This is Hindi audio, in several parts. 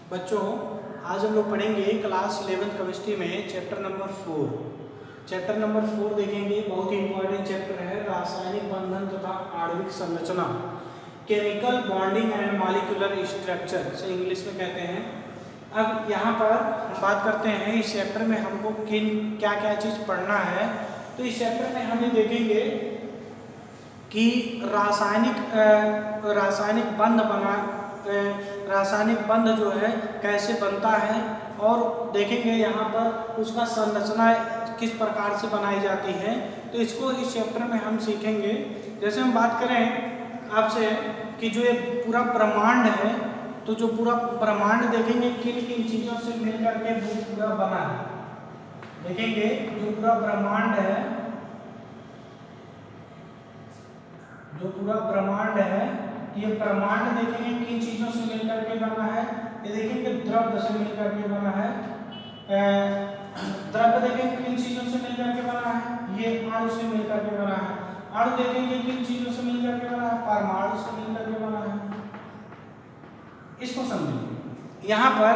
बच्चों, आज हम लोग पढ़ेंगे क्लास 11th केमिस्ट्री में चैप्टर नंबर 4। चैप्टर नंबर 4 देखेंगे, बहुत ही इंपॉर्टेंट चैप्टर है। रासायनिक बंधन तथा आणविक संरचना, chemical bonding and molecular structure से इंग्लिश में कहते हैं। अब यहाँ पर हम बात करते हैं इस चैप्टर में हमको क्या क्या चीज़ पढ़ना है। तो इस चैप्टर में हम ये देखेंगे कि रासायनिक बंध जो है कैसे बनता है, और देखेंगे यहाँ पर उसका संरचना किस प्रकार से बनाई जाती है। तो इसको इस चैप्टर में हम सीखेंगे। जैसे हम बात करें आपसे कि जो ये पूरा ब्रह्मांड है, तो जो पूरा ब्रह्मांड देखेंगे किन किन चीज़ों से मिलकर के पूरा बना है। देखेंगे जो पूरा ब्रह्मांड है, ये ब्रह्मांड देखेंगे किन चीजों से मिलकर के बना है। ये देखेंगे द्रव्य से मिलकर के बना है। द्रव्य देखेंगे किन चीजों से मिलकर के बना है, ये अणु से मिलकर के बना है। अणु देखेंगे किन चीजों से मिलकर के बना है, परमाणु से मिलकर के बना है। इसको समझिए। यहाँ पर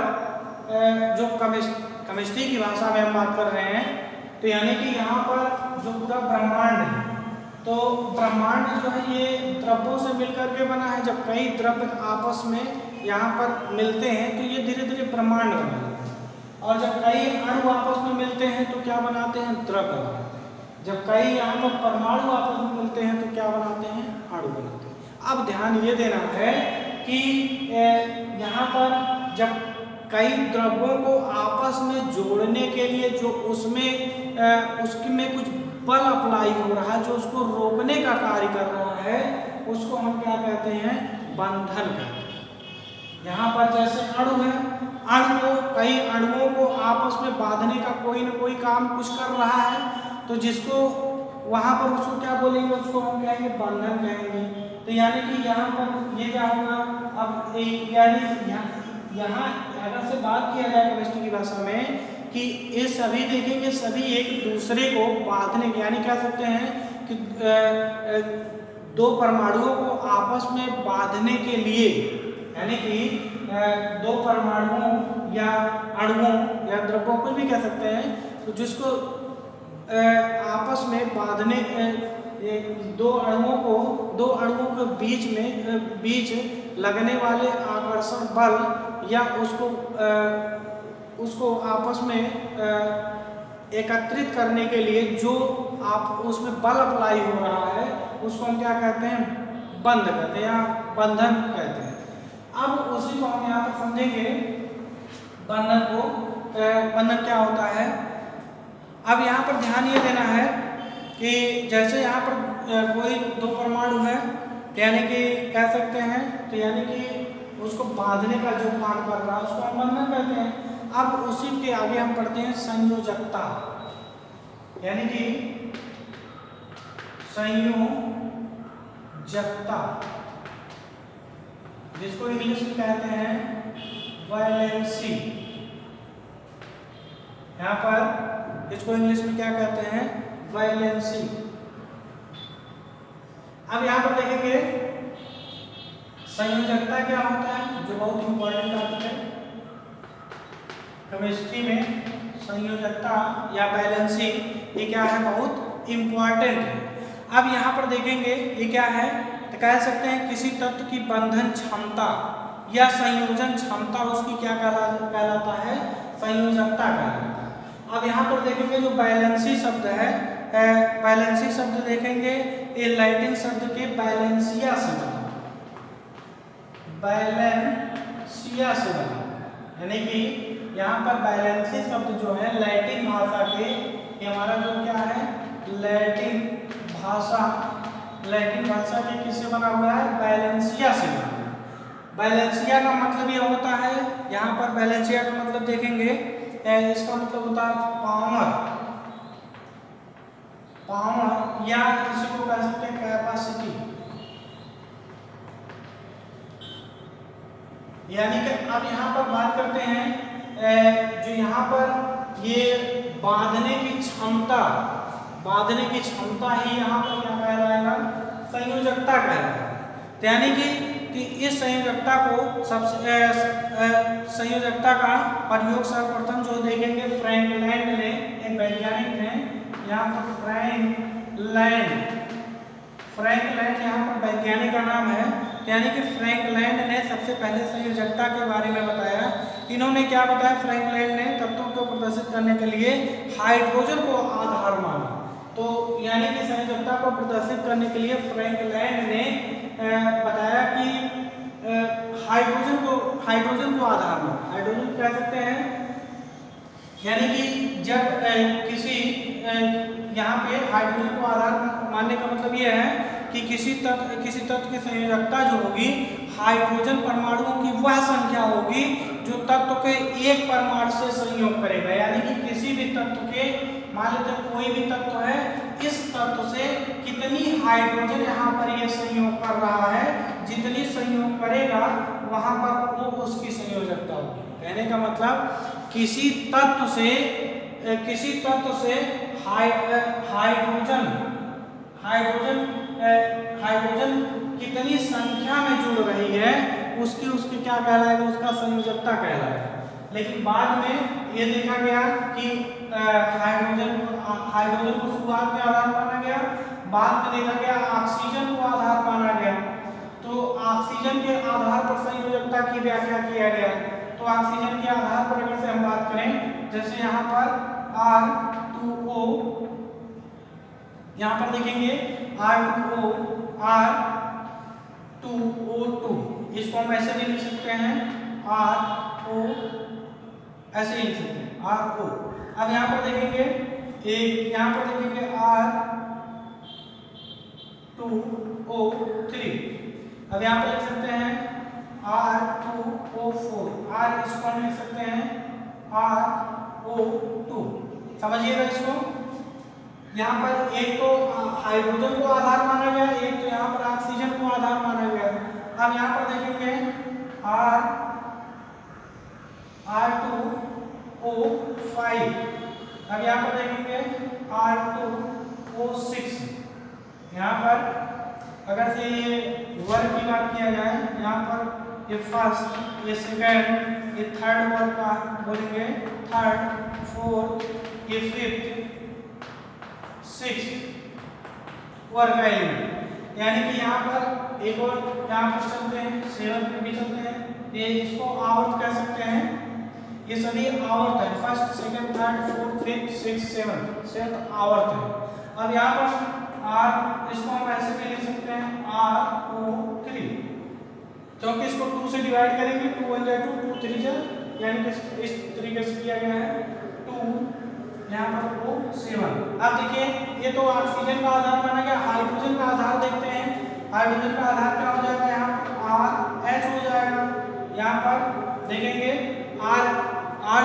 जो केमिस्ट्री की भाषा में हम बात कर रहे हैं, तो यानी कि यहाँ पर जो पूरा ब्रह्मांड है, तो ब्रह्मांड जो है ये द्रव्यों से मिलकर के बना है। जब कई द्रव्य आपस में यहाँ पर मिलते हैं तो ये धीरे धीरे ब्रह्मांड बनाते हैं, और जब कई अणु आपस में मिलते हैं तो क्या बनाते हैं, द्रव्य बनाते हैं। जब कई यहाँ पर परमाणु आपस में मिलते हैं तो क्या बनाते हैं, अणु बनाते हैं। अब ध्यान ये देना है कि यहाँ पर जब कई द्रव्यों को आपस में जोड़ने के लिए जो उसमें कुछ बल अप्लाई हो रहा है, जो उसको रोकने का कार्य कर रहा है, उसको हम क्या कहते हैं, बंधन कहते हैं। यहाँ पर जैसे अणु है, कई अणुओं को आपस में बांधने का कोई न कोई काम कुछ कर रहा है, तो जिसको वहाँ पर उसको क्या बोलेंगे, उसको हम कहेंगे बंधन कहेंगे। तो यानी कि यहाँ पर ये क्या होगा, अब यानी यहाँ अगर से बात किया जाए केमिस्ट्री की भाषा में कि ये सभी देखेंगे, सभी एक दूसरे को बांधने, यानी कह सकते हैं कि दो परमाणुओं को आपस में बांधने के लिए, यानी कि दो परमाणुओं या अणुओं या द्रव्यों को भी कह सकते हैं, तो जिसको आपस में बांधने, दो अणुओं के बीच लगने वाले आकर्षण बल, या उसको आपस में एकत्रित करने के लिए जो आप उसमें बल अप्लाई हो रहा है, उसको हम क्या कहते हैं, बंध कहते हैं या बंधन कहते हैं। अब उसी को हम यहाँ पर समझेंगे, बंधन क्या होता है। अब यहाँ पर ध्यान ये देना है कि जैसे यहाँ पर कोई दो परमाणु है, यानी कि कह सकते हैं, तो यानी कि उसको बांधने का जो काम कर रहा है उसको हम बंधन कहते हैं। अब उसी के आगे हम पढ़ते हैं संयोजकता, यानी कि संयोजकता, जिसको इंग्लिश में कहते हैं वैलेंसी। यहाँ पर इसको इंग्लिश में क्या कहते हैं, वैलेंसी। अब यहाँ पर देखेंगे संयोजकता क्या होता है, जो बहुत इंपॉर्टेंट टॉपिक है केमिस्ट्री में। संयोजकता या बैलेंसी ये क्या है, बहुत इंपॉर्टेंट है। अब यहाँ पर देखेंगे ये क्या है, तो कह सकते हैं किसी तत्व की बंधन क्षमता या संयोजन क्षमता उसकी क्या कहलाता है, संयोजकता कहलाता है। अब यहाँ पर देखेंगे जो बैलेंसी शब्द है, बैलेंसी शब्द देखेंगे ये लैटिन शब्द के बैलेंसिया से बना, यानी कि यहाँ पर बैलेंसी शब्द जो है लैटिन भाषा के, हमारा जो क्या है, लैटिन भाषा के किससे बना हुआ है, बैलेंसिया से बना हुआ है। बैलेंसिया का मतलब ये होता है, यहाँ पर बैलेंसिया का मतलब देखेंगे, इसका मतलब होता है पावर, या किसी को कह सकते हैं कैपेसिटी। यानी कि अब यहाँ पर बात करते हैं, जो यहाँ पर ये बांधने की क्षमता ही यहाँ पर क्या कहलाएगा, संयोजकता कहलाएगा। यानी कि कि इस संयोजकता को सबसे संयोजकता का प्रयोग सर्वप्रथम जो देखेंगे फ्रैंकलैंड ने, एक वैज्ञानिक थे, यहाँ पर फ्रैंकलैंड यहाँ पर वैज्ञानिक का नाम है, यानी कि फ्रैंकलैंड ने सबसे पहले संयोजकता के बारे में बताया। इन्होंने क्या बताया, फ्रैंकलैंड ने तत्वों को प्रदर्शित करने के लिए हाइड्रोजन को आधार माना। तो यानी कि संयोजकता को प्रदर्शित करने के लिए फ्रैंकलैंड ने बताया कि हाइड्रोजन को आधार माना। हाइड्रोजन कह सकते हैं, यानी कि जब किसी यहाँ पे हाइड्रोजन को आधार मानने का मतलब ये है कि किसी तत्व की संयोजकता जो होगी हाइड्रोजन परमाणुओं की वह संख्या होगी जो तत्व के एक परमाणु से संयोग करेगा। यानी कि किसी भी तत्व के, मान लेते हैं कोई भी तत्व है, इस तत्व से कितनी हाइड्रोजन यहाँ पर ये संयोग कर रहा है, जितनी संयोग करेगा वहां पर वो उसकी संयोजकता होगी। कहने का मतलब किसी तत्व से हाइड्रोजन कितनी संख्या में जुड़ रही है उसकी क्या कहलाएगा, उसका संयोजकता कहलाएगा। लेकिन बाद में ये देखा गया कि हाइड्रोजन को शुरुआत में आधार माना गया, बाद में देखा गया ऑक्सीजन को आधार माना गया। तो ऑक्सीजन के आधार पर संयोजकता की व्याख्या किया गया। तो ऑक्सीजन के आधार पर अगर से हम बात करें, जैसे यहाँ पर R2O, यहाँ पर देखेंगे R2O, R2O2, इसको हम ऐसे भी लिख सकते हैं RO, ऐसे ही लिख सकते हैं RO। अब यहाँ पर देखेंगे यहाँ पर देखेंगे R2O3, अब यहाँ पर लिख सकते हैं R2O4, R इसको हम लिख सकते हैं RO2। समझिएगा इसको, यहाँ पर एक तो हाइड्रोजन को आधार माना गया, एक तो यहाँ पर ऑक्सीजन को आधार माना गया। अब यहाँ पर देखेंगे R2O5, अब यहाँ पर देखेंगे R2O6। यहाँ पर अगर से ये वर्ग की बात किया जाए, यहाँ पर ये फर्स्ट, ये सेकंड, ये थर्ड वर्ग का बोलेंगे, थर्ड, फोर्थ, ये फिफ्थ, सिक्स्थ वर्ग का एलिमेंट। यानी कि यहाँ पर एक और यहाँ पर चलते हैं, सेवन पे भी चलते हैं, ये इसको आवर्त कह सकते हैं। ये सभी आवर्त है, first, second, third, fourth, fifth, sixth, seventh आवर्त है। अब यहाँ पर R, इसको हम ऐसे भी लिख सकते हैं RO3, क्योंकि इसको 2 से डिवाइड करेंगे, 2 1 जा 2, 2 3 जा, यानी कि इस तरीके से किया गया है 2, यहाँ पर O7। अब देखिए ये तो ऑक्सीजन का आधार माना गया, हाइड्रोजन का आधार देखते हैं। हाइड्रोजन का आधार क्या हो जाएगा, यहाँ पर RH हो जाएगा। यहाँ पर देखेंगे R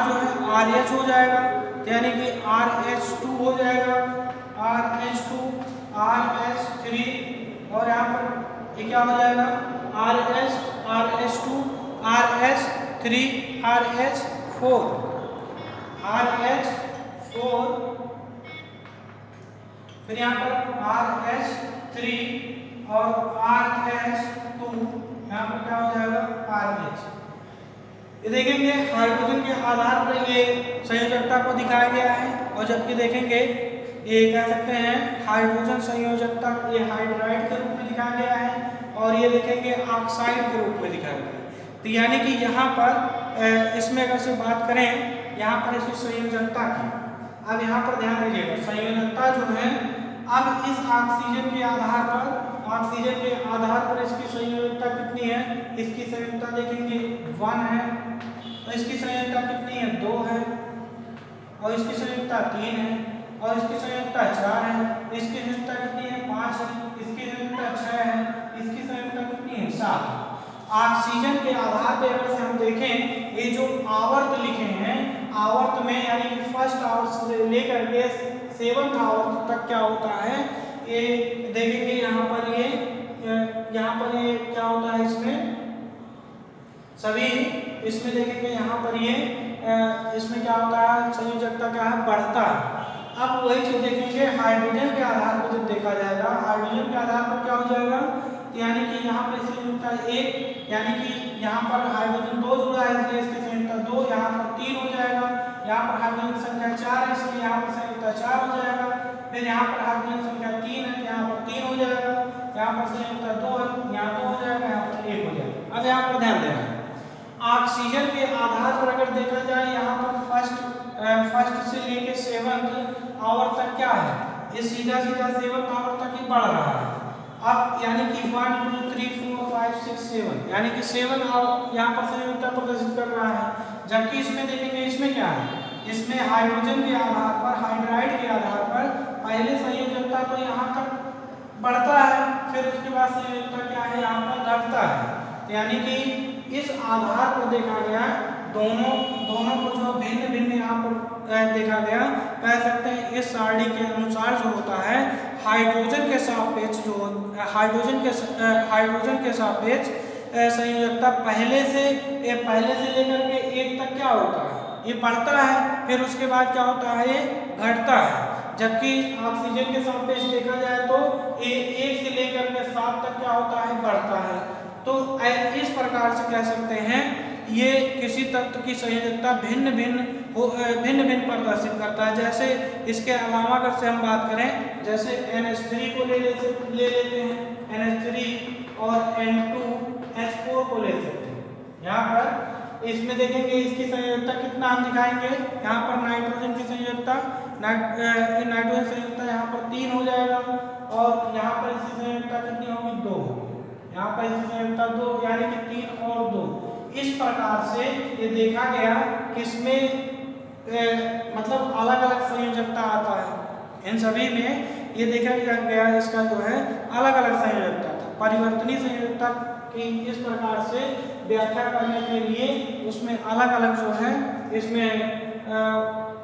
जो है RH हो जाएगा, यानी कि RH2 हो जाएगा, RH2, RH3, और यहाँ पर ये क्या हो जाएगा RH, RH2, RH3, RH4, RH4, फिर यहाँ पर RH3 और RH2, यहाँ पर क्या हो जाएगा RH। ये देखेंगे हाइड्रोजन के आधार पर ये संयोजकता को दिखाया गया है, और जबकि देखेंगे ये कह सकते हैं हाइड्रोजन संयोजकता ये हाइड्राइड के रूप में दिखाया गया है, और ये देखेंगे ऑक्साइड के रूप में दिखाया गया है। तो यानी कि यहाँ पर इसमें अगर से बात करें यहाँ पर इसकी संयोजकता की, अब यहाँ पर ध्यान दीजिएगा, संयोजकता जो है अब इस ऑक्सीजन के आधार पर इसकी संयोजकता कितनी है, इसकी संयोजकता देखेंगे 1 है, और इसकी संयोजकता कितनी है 2 है, और इसकी संयोजकता 3 है, और इसकी संयोजकता 4 है, इसकी संयोजकता कितनी है 5 है, इसकी संयोजकता 6 है, इसकी संयोजकता कितनी है 7 है। ऑक्सीजन के आधार पर अगर से हम देखें, ये जो आवर्त लिखे हैं, आवर्त में यानी कि फर्स्ट आवर्त से लेकर के 7th आवर्त तक क्या होता है, ये देखेंगे यहाँ पर ये क्या होता है, इसमें देखेंगे यहाँ पर ये इसमें क्या होता है, संयोजकता क्या है, बढ़ता है। अब वही चीज देखेंगे हाइड्रोजन के आधार पर जब देखा जाएगा, हाइड्रोजन के आधार पर क्या हो जाएगा, तो यानी कि यहाँ पर संयोजकता 1, यानी कि यहाँ पर हाइड्रोजन 2 जुड़ा है इसलिए इसकी संयोजकता 2, यहाँ पर 3 हो जाएगा। यहाँ पर हाइड्रोजन की संख्या 4 है इसलिए यहाँ पर संयोजकता 4 हो जाएगा। फिर यहाँ पर हाइड्रोजन संख्या 3 है, यहाँ पर 3 हो जाएगा। यहाँ पर संयोजकता 2 है, यहाँ 2 हो जाएगा, यहाँ पर 1 हो जाएगा। अब यहाँ पर ध्यान देना है, ऑक्सीजन के आधार पर अगर देखा जाए यहाँ पर फर्स्ट से लेके 7th आवर तक क्या है, ये सीधा 7th आवर तक ही बढ़ रहा है। अब यानी कि 1 2 3 4 5 6 7 यानी कि 7 आवर यहाँ पर संयोजकता प्रदर्शित कर रहा है। जबकि इसमें देखेंगे इसमें क्या है, इसमें हाइड्रोजन के आधार पर, हाइड्राइड के आधार पर पहले संयोजकता तो यहाँ तक बढ़ता है, फिर उसके बाद संयोजकता क्या है यहाँ पर घटता है। यानी कि इस आधार पर देखा गया दोनों को जो भिन्न भिन्न यहाँ पर देखा गया, कह सकते हैं इस सारणी के अनुसार जो होता है हाइड्रोजन के सापेक्ष जो हाइड्रोजन के सापेक्ष संयोजकता पहले से लेकर के 1 तक क्या होता है, ये बढ़ता है, फिर उसके बाद क्या होता है ये घटता है। जबकि ऑक्सीजन के सापेक्ष देखा जाए तो 1 से लेकर के 7 तक क्या होता है, बढ़ता है। तो इस प्रकार से कह सकते हैं ये किसी तत्व की संयोजकता भिन्न भिन्न प्रदर्शित करता है। जैसे इसके अलावा अगर से हम बात करें, जैसे NH3 को ले लेते हैं, NH3 और N2H4 को ले सकते हैं। यहाँ पर इसमें देखेंगे इसकी संयोजकता कितना हम दिखाएंगे, यहाँ पर नाइट्रोजन की संयोजकता नाइट्रोजन संयोजकता यहाँ पर 3 हो जाएगा और यहाँ पर इसकी संयोजकता कितनी होगी, 2 होगी। यहाँ पर इसकी संयोजकता 2 यानी कि 3 और 2। इस प्रकार से ये देखा गया कि इसमें मतलब अलग अलग संयोजकता आता है। इन सभी में ये देखा गया इसका जो है अलग अलग संयोजकता था। परिवर्तनीय संयोजकता की इस प्रकार से व्याख्या करने के लिए उसमें अलग अलग जो है इसमें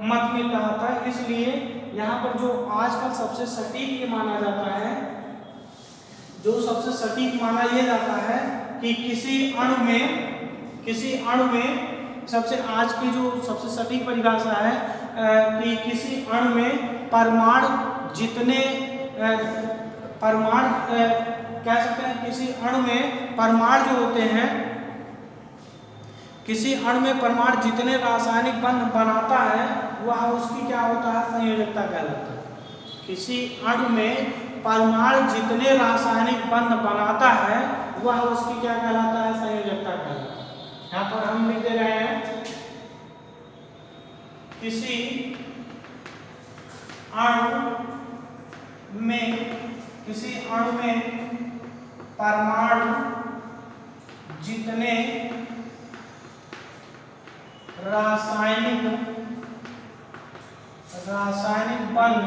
मत मिल रहा था। इसलिए यहाँ पर जो आजकल सबसे सटीक ये माना जाता है, जो सबसे सटीक माना ये जाता है कि किसी अणु में सबसे आज की जो सबसे सटीक परिभाषा है कि किसी अणु में परमाणु जितने कह सकते हैं किसी अणु में परमाणु जो होते हैं, किसी अणु में परमाणु जितने रासायनिक बंध बनाता है वह उसकी क्या होता है, संयोजकता कहलाता है। किसी अणु में परमाणु जितने रासायनिक बंध बनाता है वह उसकी क्या कहलाता है, संयोजकता कहलाता है। यहाँ पर हम लिख दे रहे हैं किसी अणु में परमाणु जितने रासायनिक बंध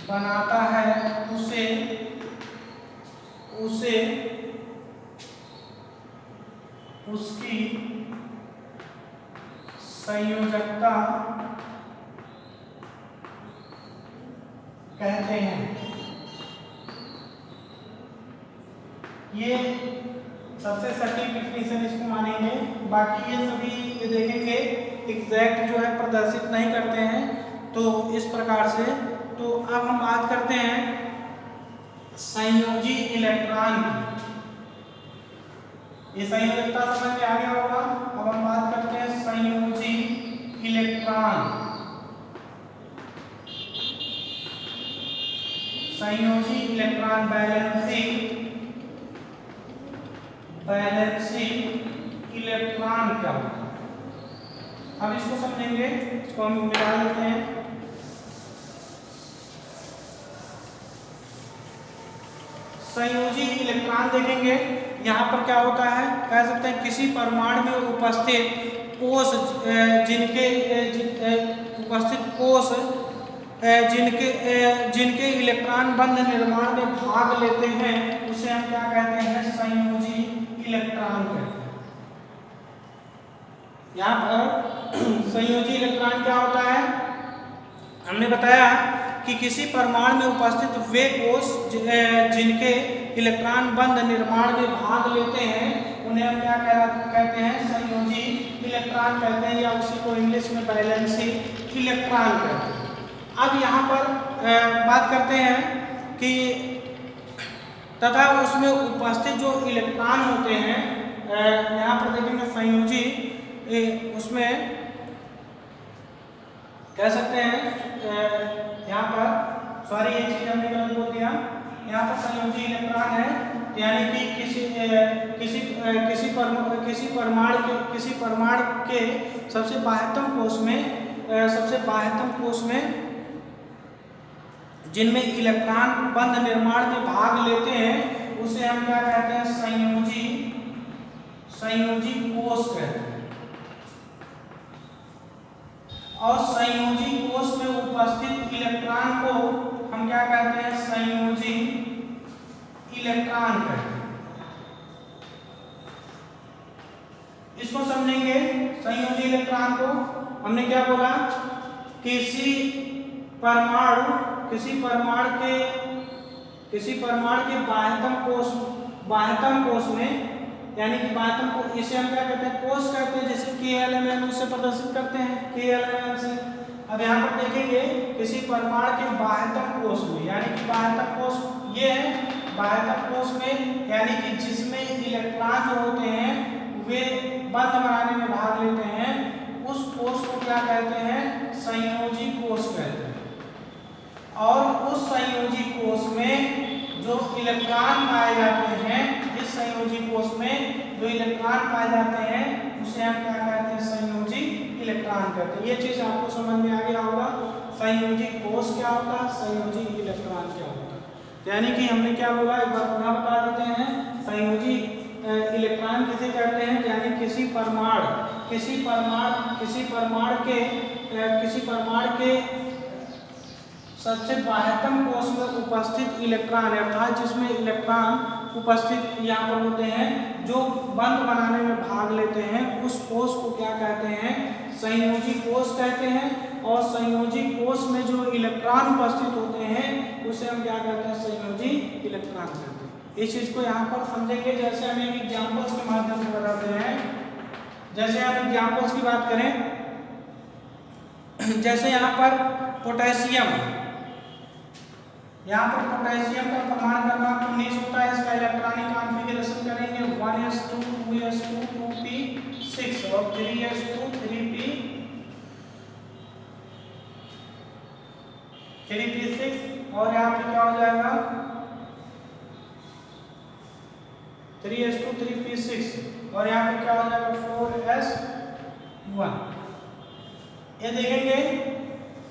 बनाता है उसे उसकी संयोजकता कहते हैं। ये सबसे सटीक डिफिनीशन इसको मानेंगे। बाकी ये सभी ये देखेंगे एग्जैक्ट जो है प्रदर्शित नहीं करते हैं, तो इस प्रकार से। तो अब हम बात करते हैं संयोजी इलेक्ट्रॉन की। ये संयोजकता समझ में आ गया होगा। अब हम बात करते हैं संयोजी इलेक्ट्रॉन। संयोजी इलेक्ट्रॉन बैलेंसिंग इलेक्ट्रॉन क्या होता है, अब इसको समझेंगे। इसको हम मिला लेते हैं। संयोजी इलेक्ट्रॉन देखेंगे, यहाँ पर क्या होता है, कह सकते हैं किसी परमाणु में उपस्थित कोष जिनके इलेक्ट्रॉन बंध निर्माण में भाग लेते हैं उसे हम क्या कहते हैं, संयोजी इलेक्ट्रॉन कहते हैं। यहाँ पर संयोजी इलेक्ट्रॉन क्या होता है, हमने बताया कि किसी परमाणु में उपस्थित वे कोष जिनके इलेक्ट्रॉन बंध निर्माण में भाग लेते हैं उन्हें हम क्या कहते हैं, संयोजी इलेक्ट्रॉन कहते हैं, या उसी को इंग्लिश में बैलेंसिंग इलेक्ट्रॉन कहते हैं। अब यहाँ पर बात करते हैं कि तथा उसमें उपस्थित जो इलेक्ट्रॉन होते हैं, यहाँ पर देखेंगे संयोजी, उसमें कह सकते हैं यहाँ पर, सॉरी ये चीज हमने गलत बोल दिया, यहाँ पर संयोजी इलेक्ट्रॉन है, यानी कि किसी परमाणु के सबसे बाह्यतम कोष में जिनमें इलेक्ट्रॉन बंध निर्माण में भाग लेते हैं उसे हम क्या कहते हैं, संयोजी कोष कहते हैं। और संयोजी कोष में उपस्थित इलेक्ट्रॉन को हम क्या कहते हैं, संयोजी इलेक्ट्रॉन कहते हैं। इसको समझेंगे। संयोजी इलेक्ट्रॉन को हमने क्या बोला, किसी परमाणु के बाह्यतम कोष में, यानी कि बाह्यतम को इसे हम क्या कहते हैं, कोष कहते हैं, जैसे KLMN से प्रदर्शित करते हैं, KLMN से। अब यहाँ पर देखेंगे किसी परमाणु के बाह्यतम कोष में, यानी कि बाह्यतम कोष ये है, बाह्यतम कोष में यानी कि जिसमें इलेक्ट्रॉन जो होते हैं वे बंध बनाने में भाग लेते हैं, उस कोष को क्या कहते हैं, संयोजी कोष कहते हैं। और उस संयोजी कोष में जो इलेक्ट्रॉन पाए जाते हैं, इस संयोजी कोष में जो इलेक्ट्रॉन पाए जाते हैं उसे हम क्या कहते हैं, संयोजी इलेक्ट्रॉन कहते हैं। ये चीज आपको समझ में आ गया होगा, संयोजी कोष क्या होता है, संयोजी इलेक्ट्रॉन क्या होता है। यानी कि हमने क्या बोला, एक बार पुनः बता देते हैं, संयोजी इलेक्ट्रॉन किसे कहते हैं, यानी किसी परमाणु के सबसे बाह्यतम कोष में उपस्थित इलेक्ट्रॉन, अर्थात जिसमें इलेक्ट्रॉन उपस्थित यहाँ पर होते हैं जो बंध बनाने में भाग लेते हैं, उस कोष को क्या कहते हैं, संयोजी कोष कहते हैं। और संयोजी कोष में जो इलेक्ट्रॉन उपस्थित होते हैं उसे हम क्या कहते हैं, संयोजी इलेक्ट्रॉन कहते हैं। इस चीज को यहाँ पर समझेंगे। जैसे हम एक एग्जाम्पल्स के माध्यम से बताते हैं, जैसे हम एग्जाम्पल्स की बात करें, जैसे यहाँ पर पोटेशियम, यहाँ पर पोटेशियम का परमाणु क्रमांक 19 होता है। इसका इलेक्ट्रॉनिक कॉन्फ़िगरेशन करेंगे 1s2 2s2 2p6 और 3s2 3p6 और यहाँ पे क्या हो जाएगा 3s2 3p6 और यहाँ पे क्या हो जाएगा 4s1। ये देखेंगे।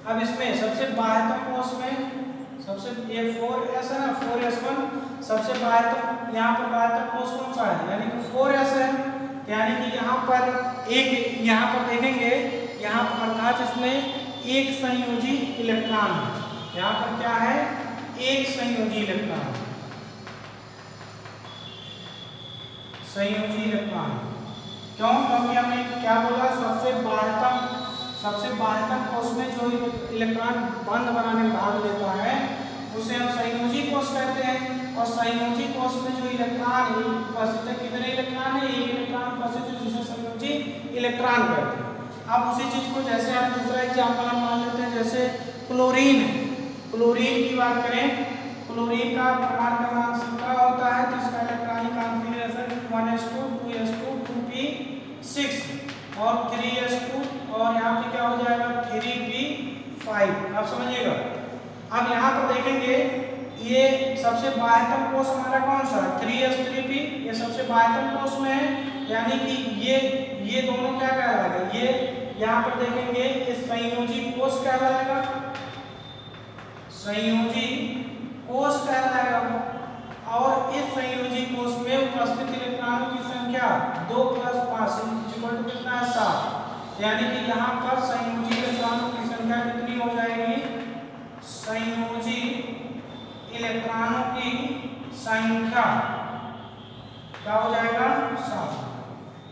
अब इसमें सबसे बाह्यतम कोष में सबसे ये 4s है ना, 4s1 सबसे बाह्यतम, यहाँ पर बाह्यतम कोष कौन सा है, यानी कि 4s है। यानी कि यहाँ पर देखेंगे, यहाँ पर अर्थात इसमें एक संयोजी इलेक्ट्रॉन है। यहाँ पर क्या है, एक संयोजी इलेक्ट्रॉन, क्यों, क्योंकि हमने क्या बोला, सबसे बाह्यतम कोष में जो इलेक्ट्रॉन बंध बनाने में भाग लेता है उसे हम संयोजी कोष कहते हैं। और संयोजी कोष में जो इलेक्ट्रॉन उपस्थित है, कितने इलेक्ट्रॉन है, एक इलेक्ट्रॉन उपस्थित है, जिसे संयोजी इलेक्ट्रॉन कहते हैं। अब उसी चीज को जैसे हम दूसरा एग्जाम्पल हम मान लेते हैं, जैसे क्लोरीन की बात करें, क्लोरीन का परमाणु क्रमांक 17 होता है, तो इसका electronic configuration 1s2 2s2 2p6 और 3s2 और यहाँ पे क्या हो जाएगा 3p5। आप समझिएगा। अब यहाँ पर देखेंगे ये सबसे बाह्यतम कोष हमारा कौन सा, 3s3p, ये सबसे बाह्यतम कोष में है। यानी कि ये दोनों क्या कहलाएगा, ये यहाँ पर देखेंगे ये संयोजी कोष कहलाएगा, संयोजी कोष कहलाएगा। और इस संयोजी कोष में उपस्थित इलेक्ट्रॉनों की संख्या 2 + 5 कितना है 7। यानी कि यहाँ पर संयोजी इलेक्ट्रॉनों की संख्या कितनी हो जाएगी, संयोजी इलेक्ट्रॉनों की संख्या क्या हो जाएगा 7।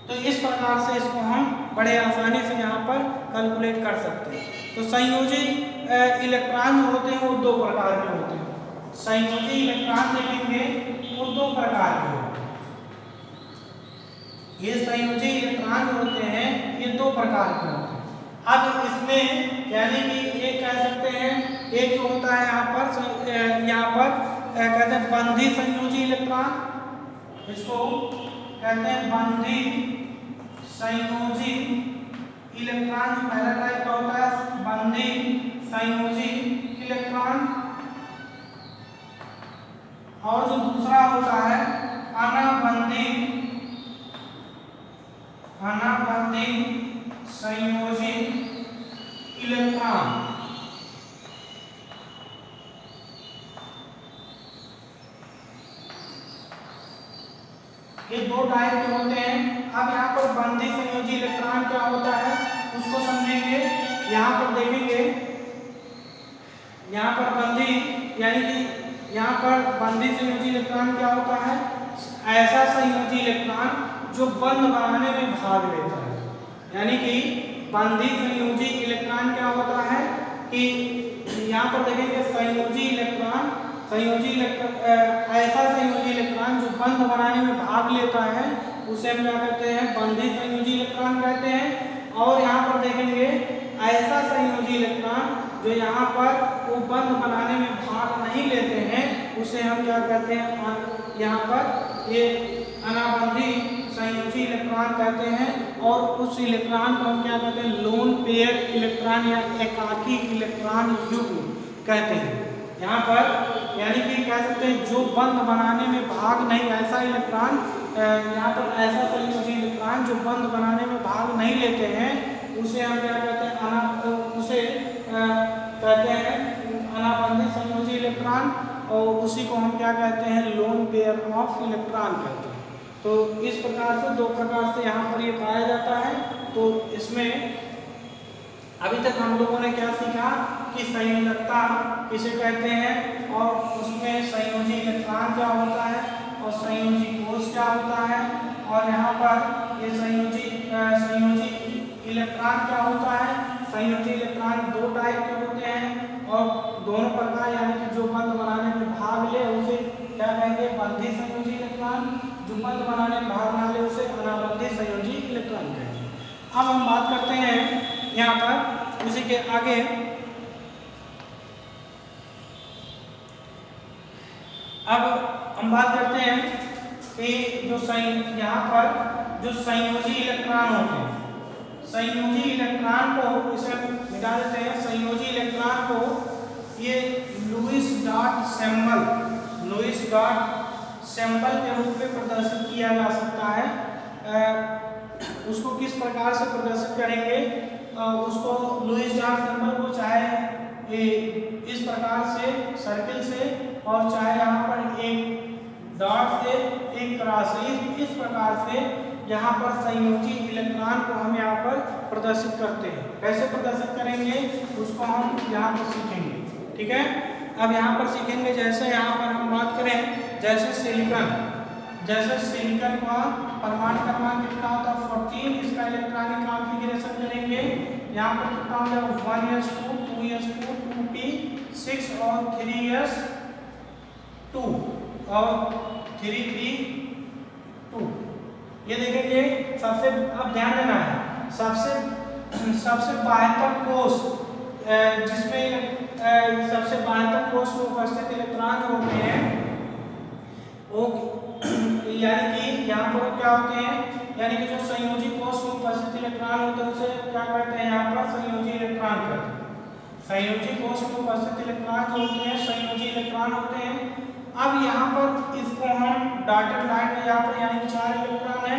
तो इस प्रकार से इसको हम बड़े आसानी से यहाँ पर कैलकुलेट कर सकते हैं। तो संयोजी इलेक्ट्रॉन जो होते हैं वो 2 प्रकार के होते हैं। संयोजी इलेक्ट्रॉन देखेंगे वो 2 प्रकार के होते हैं। ये संयोजी इलेक्ट्रॉन जो होते हैं ये 2 प्रकार के होते हैं। अब इसमें यानी कि एक कह सकते हैं एक जो होता है यहाँ पर कहते हैं बंधी संयोजी इलेक्ट्रॉन, इसको कहते हैं बंधी संयोजी इलेक्ट्रॉन। पहला टाइप का होता है बंधी संयोजी इलेक्ट्रॉन, और जो दूसरा होता है अनाबंधी संयोजी इलेक्ट्रॉन। ये दो टाइप के होते हैं। अब यहाँ पर बंधी संयोजी इलेक्ट्रॉन क्या होता है उसको समझेंगे। यहाँ पर देखेंगे, यहाँ पर बंधी यानी कि यहाँ पर बंधी संयोजी इलेक्ट्रॉन क्या होता है, ऐसा संयोजी इलेक्ट्रॉन जो बंध बनाने में भाग लेता है। यानी कि बंधी संयोजी इलेक्ट्रॉन क्या होता है कि यहाँ पर देखेंगे संयोजी इलेक्ट्रॉन ऐसा संयोजी इलेक्ट्रॉन जो बंध बनाने में भाग लेता है उसे हम क्या कहते हैं, बंधी संयोजी इलेक्ट्रॉन कहते हैं। और यहाँ पर देखेंगे ऐसा संयोजी इलेक्ट्रॉन जो यहाँ पर वो बंध बनाने में भाग नहीं लेते हैं उसे हम क्या कहते हैं, यहाँ पर ये अनाबंधी संयोजी इलेक्ट्रॉन कहते हैं। और उस इलेक्ट्रॉन को हम क्या कहते हैं, लोन पेयर इलेक्ट्रॉन या एकाकी इलेक्ट्रॉन युग्म कहते हैं। यहाँ पर यानी कि कह सकते हैं जो बंध बनाने में भाग नहीं, ऐसा इलेक्ट्रॉन यहाँ पर ऐसा संयोजी इलेक्ट्रॉन जो बंध बनाने में भाग नहीं लेते हैं उसे हम क्या कहते हैं, उसे कहते हैं अनाबंधी संयोजी इलेक्ट्रॉन, और उसी को हम क्या कहते हैं, लोन पेयर ऑफ इलेक्ट्रॉन कहते हैं। तो इस प्रकार से दो प्रकार से यहाँ पर ये पाया जाता है। तो इसमें अभी तक हम लोगों ने क्या सीखा कि संयोजकता किसे कहते हैं, और उसमें संयोजी इलेक्ट्रॉन क्या होता है और संयोजी कोष क्या होता है, और यहाँ पर ये संयोजी इलेक्ट्रॉन क्या होता है। संयोजी इलेक्ट्रॉन दो टाइप के होते हैं और दोनों प्रकार यानी कि जो बंध बनाने में भाग ले उसे क्या कहेंगे, बंधी संयोजी इलेक्ट्रॉन, जो बंध बनाने में भाग ना ले उसे अनाबंधी संयोजी इलेक्ट्रॉन कहेंगे। अब हम बात करते हैं यहाँ पर उसी के आगे, अब हम बात करते हैं कि जो यहाँ पर जो संयोजी इलेक्ट्रॉन होते हैं, संयोजी इलेक्ट्रॉन को इसे मिटा देते हैं। संयोजी इलेक्ट्रॉन को ये लुईस डॉट सैंपल के रूप में प्रदर्शित किया जा सकता है। उसको किस प्रकार से प्रदर्शित करेंगे, उसको लुईस डॉट सैंपल को चाहे इस प्रकार से सर्किल से, और चाहे यहाँ पर एक डॉट से, एक क्रॉस से, इस प्रकार से यहाँ पर संयोजी इलेक्ट्रॉन को हम यहाँ पर प्रदर्शित करते हैं। कैसे प्रदर्शित करेंगे उसको हम यहाँ पर सीखेंगे, ठीक है। अब यहाँ पर सीखेंगे, जैसे यहाँ पर हम बात करें जैसे सिलिकॉन का परमाणु क्रमांक कितना होता है 14, इसका इलेक्ट्रॉनिक कॉन्फ़िगरेशन करेंगे। यहाँ पर कितना हो जाएगा 1s2 2s2 2p6 और 3s2 और 3p2। ये देखेंगे सबसे, अब ध्यान देना है, सबसे बाह्यतम कोष जिसमें सबसे बाह्यतम कोष में उपस्थित इलेक्ट्रॉन जो होते हैं वो यानी कि यहाँ पर क्या होते हैं, यानी कि जो संयोजी कोष में उपस्थित इलेक्ट्रॉन होते हैं उसे क्या कहते हैं, यहाँ पर संयोजी इलेक्ट्रॉन कहते हैं। संयोजी कोष में उपस्थित इलेक्ट्रॉन जो होते हैं संयोजी इलेक्ट्रॉन होते हैं। अब यहाँ पर इसको हम डॉटेड लाइन में यहाँ पर यानी 4 इलेक्ट्रॉन है,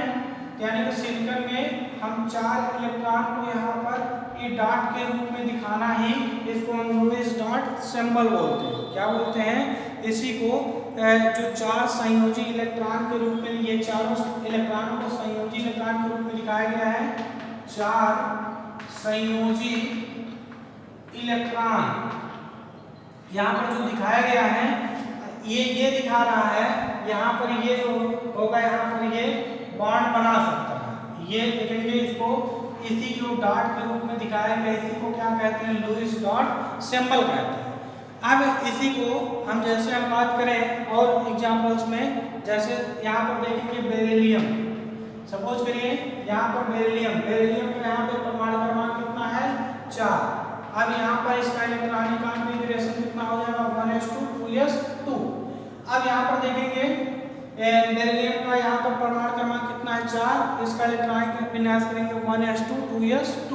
यानी कि सिलिकॉन में हम 4 इलेक्ट्रॉन को यहाँ पर ये डॉट के रूप में दिखाना ही, इसको हम लुईस डॉट सिंबल बोलते हैं। क्या बोलते हैं, इसी को जो 4 संयोजी इलेक्ट्रॉन के रूप में, ये चारों इलेक्ट्रॉनों को संयोजी इलेक्ट्रॉन के रूप में दिखाया गया है। 4 संयोजी इलेक्ट्रॉन यहाँ पर जो दिखाया गया है ये दिखा रहा है, यहाँ पर ये जो होगा यहाँ पर ये बॉन्ड बना सकता है। ये देखेंगे इसको, इसी जो डॉट के रूप में दिखाया गया इसी को क्या कहते हैं, लुईस डॉट सिंबल कहते हैं। अब इसी को हम जैसे हम बात करें और एग्जांपल्स में, जैसे यहाँ पर देखेंगे बेरिलियम, सपोज करिए यहाँ पर बेरिलियम का यहाँ पे परमाणु क्रमांक कितना है 4। अब यहाँ पर इसका इलेक्ट्रॉनिक कॉन्फ़िगरेशन कॉन्फ़िगरेशन कितना हो जाएगा 1s2 2s2। अब यहाँ पर देखेंगे बेरिलियम का यहाँ पर परमाणु क्रमांक कितना है 4, इसका इलेक्ट्रॉनिक विन्यास करेंगे 1s2 2s2।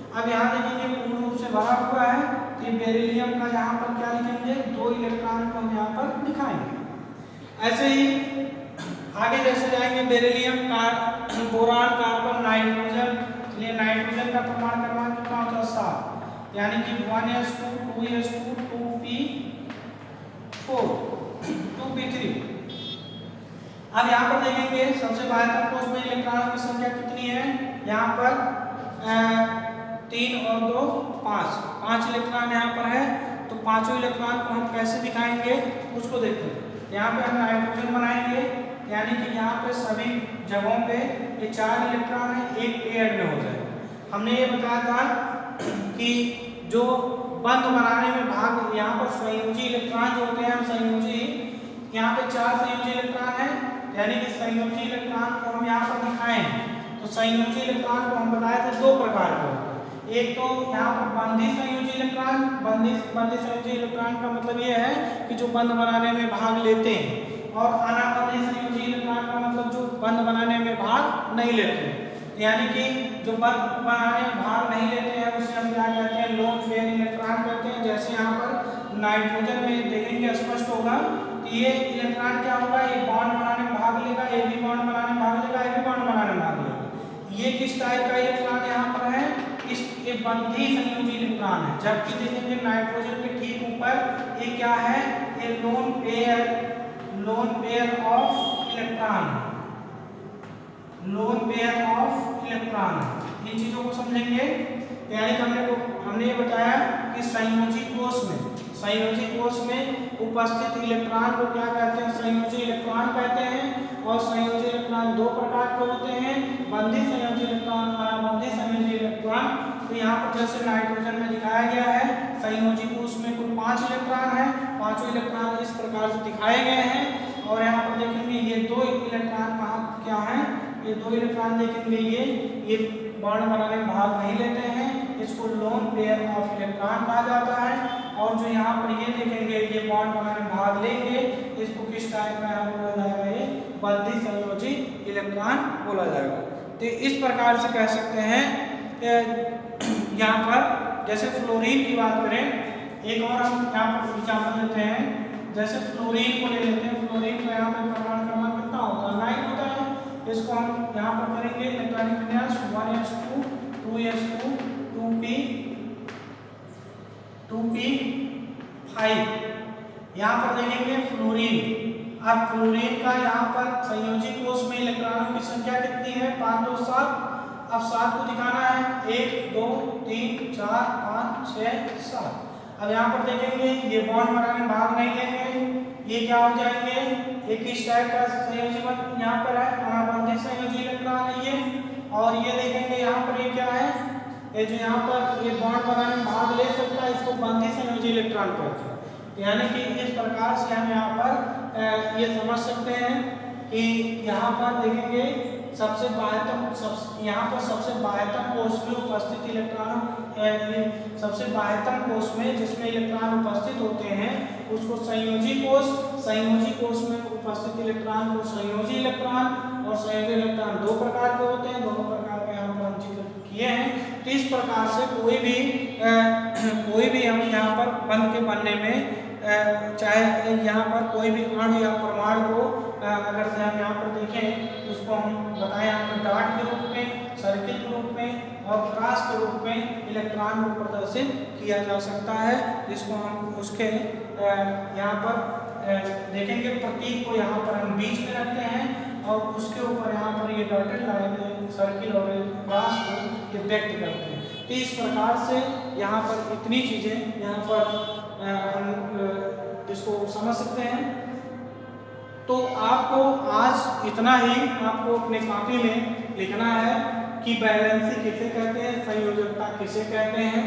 अब यहाँ देखेंगे पूर्ण रूप से भरा हुआ है कि बेरिलियम का यहाँ पर क्या लिखेंगे 2 इलेक्ट्रॉन को हम यहाँ पर दिखाएंगे। ऐसे ही आगे जैसे जाएंगे बेरिलियम का बोरान कार्बन नाइट्रोजन, चलिए नाइट्रोजन का परमाणु क्रमांक कितना होता है 7, यानी कि 1s2 2s2 2p4 2p3। अब यहाँ पर देखेंगे सबसे बाह्यतम कोष में इलेक्ट्रॉनों की संख्या कितनी है, यहाँ पर 3 और 2 5 इलेक्ट्रॉन यहाँ पर है। तो पांचों इलेक्ट्रॉन को हम कैसे दिखाएंगे उसको देखते हैं। यहाँ पे हम नाइट्रोजन बनाएंगे, यानी कि यहाँ पे सभी जगहों पे ये 4 इलेक्ट्रॉन है, एक पेयर में हो जाए। हमने ये बताया था कि जो बंध बनाने में भाग यहाँ पर संयोजी इलेक्ट्रॉन जो होते हैं, संयोजी यहाँ पे 4 संयोजी इलेक्ट्रॉन है, यानी कि संयोजी इलेक्ट्रॉन को हम यहाँ पर दिखाएं तो संयोजी इलेक्ट्रॉन को हम बताए थे 2 प्रकार के। एक तो यहाँ पर बंधी संयोजी इलेक्ट्रॉन, बंधी संयोजी इलेक्ट्रॉन का मतलब ये है कि जो बंध बनाने में भाग लेते हैं, और अनाबंधी संयोजी इलेक्ट्रॉन का मतलब जो बंध बनाने में भाग नहीं लेते हैं। यानी कि जो बंध बनाने में भाग नहीं लेते हैं उसे हम क्या कहते हैं लोन पेयर इलेक्ट्रॉन कहते हैं। जैसे यहाँ पर नाइट्रोजन में देखेंगे स्पष्ट होगा कि ये इलेक्ट्रॉन क्या होगा, ये बॉन्ड बनाने में भाग लेगा, ये भी बॉन्ड बनाने में भाग लेगा, ये भी बॉन्ड बनाने में भाग लेगा। ये किस टाइप का इलेक्ट्रॉन यहाँ पर है, ये बंधी संयोजी इलेक्ट्रॉन है। जबकि देखेंगे नाइट्रोजन के ठीक ऊपर ये क्या है, ये lone pair of electron, lone pair of electron. इन चीजों को समझेंगे। यानी हमने ये बताया कि संयोजी कोष में उपस्थित इलेक्ट्रॉन को क्या कहते हैं, संयोजी इलेक्ट्रॉन कहते हैं। और संयोजी इलेक्ट्रॉन 2 प्रकार के होते हैं, बंधी संयोजी इलेक्ट्रॉन और अबंधी संयोजी इलेक्ट्रॉन। तो यहाँ पर जैसे नाइट्रोजन में दिखाया गया है, संयोजी कोष में कुल 5 इलेक्ट्रॉन है, 5 इलेक्ट्रॉन इस प्रकार से दिखाए गए हैं। और यहाँ पर देखेंगे ये 2 इलेक्ट्रॉन कहाँ क्या है, ये 2 इलेक्ट्रॉन देखेंगे ये बॉन्ड बनाने में भाग नहीं लेते हैं, इसको लोन पेयर ऑफ इलेक्ट्रॉन कहा जाता है। और जो यहाँ पर ये देखेंगे ये बॉन्ड बनाने में भाग लेंगे, इसको किस टाइप का बोला जाएगा, ये बंधी संयोजी इलेक्ट्रॉन बोला जाएगा। तो इस प्रकार से कह सकते हैं। यहाँ पर जैसे फ्लोरीन की बात करें, एक और हम यहाँ पर एग्जाम्पल लेते हैं। जैसे फ्लोरीन को ले लेते हैं, फ्लोरीन का यहाँ पर परमाणु क्रमांक कितना होता है 9 होता है। इसको हम यहाँ पर करेंगे इलेक्ट्रॉनिक विन्यास 1s2 2s2 2p5। यहाँ पर देखेंगे फ्लोरीन। अब फ्लोरीन का यहाँ पर संयोजी कोष में इलेक्ट्रॉनों की संख्या कितनी है 5 2 7। अब 7 को दिखाना है 1 2 3 4 5 6 7। अब यहाँ पर देखेंगे ये बॉन्ड बनाने में भाग नहीं लेंगे, ये क्या हो जाएंगे, एक इस टाइप का संयोजी बंध यहाँ पर है, अनाबंधी संयोजी इलेक्ट्रॉन है ये। और ये देखेंगे यहाँ पर ये क्या है, ये जो यहाँ पर ये बॉन्ड बनाने में भाग ले सकता है, इसको बंधी संयोजी इलेक्ट्रॉन कहते हैं। यानी कि इस प्रकार से हम यहाँ पर ये समझ सकते हैं कि यहाँ पर देखेंगे सबसे बाह्यतम कोष में उपस्थित इलेक्ट्रॉन, सबसे बाह्यतम कोष में जिसमें इलेक्ट्रॉन उपस्थित होते हैं उसको संयोजी कोष में उपस्थित इलेक्ट्रॉन को संयोजी इलेक्ट्रॉन, और संयोजी इलेक्ट्रॉन 2 प्रकार के होते हैं, दोनों प्रकार का यहाँ पर हम जिक्र किए हैं। तो इस प्रकार से कोई भी हम यहाँ पर बंध के बनने में चाहे यहाँ पर कोई भी अणु या परमाणु को अगर से हम यहाँ पर देखें उसको हम बताएं यहाँ पर डॉट के रूप में, सर्किल के रूप में और क्रॉस के रूप में इलेक्ट्रॉन को प्रदर्शित किया जा सकता है। जिसको हम उसके यहाँ पर देखेंगे प्रतीक को यहाँ पर हम बीच में रखते हैं और उसके ऊपर यहाँ पर ये डॉटेड लाइन सर्किल और क्रॉस को ये व्यक्त करते हैं। तो इस प्रकार से यहाँ पर इतनी चीज़ें यहाँ पर हम इसको समझ सकते हैं। तो आपको आज इतना ही आपको अपने कॉपी में लिखना है कि बैलेंसी किसे कहते हैं, संयोजकता किसे कहते हैं।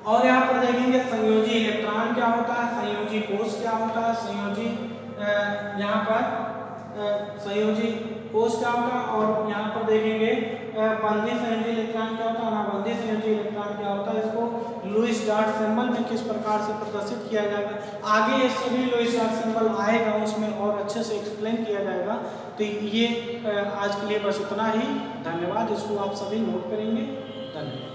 और यहाँ पर देखेंगे संयोजी इलेक्ट्रॉन क्या होता है, संयोजी कोष क्या होता है, संयोजी यहाँ पर संयोजी कोष क्या होता है, और यहाँ पर देखेंगे बंदी संयोजी इलेक्ट्रॉन क्या होता है, अनाबंदी संयोजी इलेक्ट्रॉन क्या होता है। इसको लुईस डॉट सिंबल में किस प्रकार से प्रदर्शित किया जाएगा, आगे ये सभी लुईस डॉट सिंबल आएगा, उसमें और अच्छे से एक्सप्लेन किया जाएगा। तो ये आज के लिए बस इतना ही। धन्यवाद। इसको आप सभी नोट करेंगे। धन्यवाद।